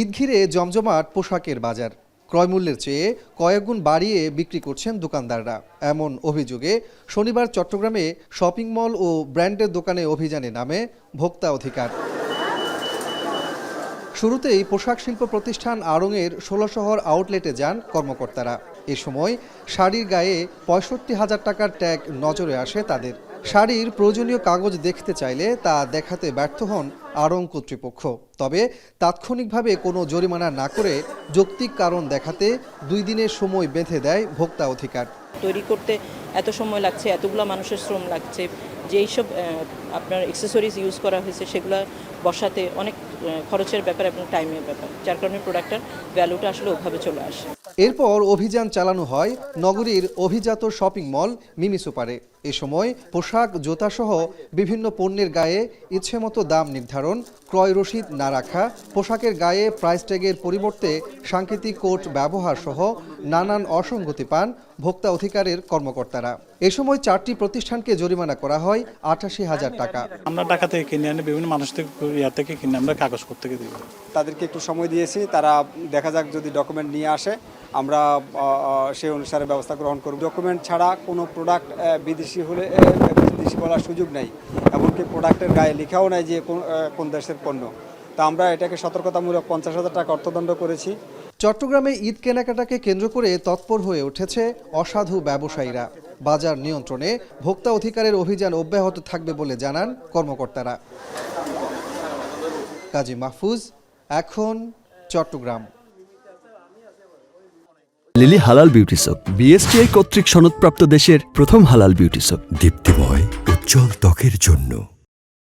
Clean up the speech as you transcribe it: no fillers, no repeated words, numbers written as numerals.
ঈদ ঘিরে জমজমাট পোশাকের বাজার। ক্রয়মূল্যের চেয়ে কয়েকগুণ বাড়িয়ে বিক্রি করছেন দোকানদাররা। এমন অভিযোগে শনিবার চট্টগ্রামে শপিং মল ও ব্র্যান্ডের দোকানে অভিযানে নামে ভোক্তা অধিকার। শুরুতেই পোশাক শিল্প প্রতিষ্ঠান আড়ং-এর ১৬ শহর আউটলেটে যান কর্মকর্তারা। এ সময় শাড়ির গায়ে ৬৫,০০০ টাকার ট্যাগ নজরে আসে তাদের। শাড়ির প্রয়োজনীয় কাগজ দেখতে চাইলে তা দেখাতে ব্যর্থ হন আড়ং কর্তৃপক্ষ। তবে তাৎক্ষণিকভাবে কোনো জরিমানা না করে যৌক্তিক কারণ দেখাতে ২ দিনের সময় বেঁধে দেয় ভোক্তা অধিকার। তৈরি করতে এত সময় লাগছে, এতগুলো মানুষের শ্রম লাগছে, যে এইসব আপনার অ্যাক্সেসরিজ ইউজ করা হয়েছে সেগুলো বসাতে অনেক খরচের ব্যাপার এবং টাইমের ব্যাপার, যার কারণে প্রোডাক্টের ভ্যালুটা আসলে ওভাবে চলে আসে। এরপর অভিযান চালানো হয় নগরীর অভিজাত শপিং মল মিমি সুপারে। এ সময় পোশাক, জুতাসহ বিভিন্ন পণ্যের গায়ে ইচ্ছেমতো দাম নির্ধারণ, ক্রয় রসিদ না রাখা, পোশাকের গায়ে প্রাইস ট্যাগের পরিবর্তে সাংকেতিক কোড ব্যবহার সহ নানান অসঙ্গতি পান ভোক্তা অধিকারের কর্মকর্তারা। এ সময় 4টি প্রতিষ্ঠানকে জরিমানা করা হয় ৮৮,০০০ টাকা। আমরা ঢাকা থেকে কিনে আনি, বিভিন্ন মানুষ থেকে কিনে আমরা কাগজ করতে দিই। তাদেরকে একটু সময় দিয়েছি, তারা দেখা যাক যদি ডকুমেন্ট নিয়ে আসে আমরা সেই অনুসারে ব্যবস্থা গ্রহণ করব। ডকুমেন্ট ছাড়া কোনো প্রোডাক্ট বিদেশি হলে বিদেশি বলার সুযোগ নেই, এমনকি প্রোডাক্টের গায়ে লেখাও নাই যে কোন দেশের পণ্য। তা আমরা এটাকে সতর্কতামূলক ৫০,০০০ টাকা অর্থদণ্ড করেছি। চট্টগ্রামে ঈদ কেনাকাটাকে কেন্দ্র করে তৎপর হয়ে উঠেছে অসাধু ব্যবসায়ীরা। বাজার নিয়ন্ত্রণে ভোক্তা অধিকারের অভিযান অব্যাহত থাকবে বলে জানান কর্মকর্তারা। কাজী মাহফুজ, এখন চট্টগ্রাম। লিলি হালাল বিউটি সোপ, বিএসটিআই কর্তৃক সনদপ্রাপ্ত দেশের প্রথম হালাল বিউটি সোপ। দীপ্তিময় উজ্জ্বল ত্বকের জন্য।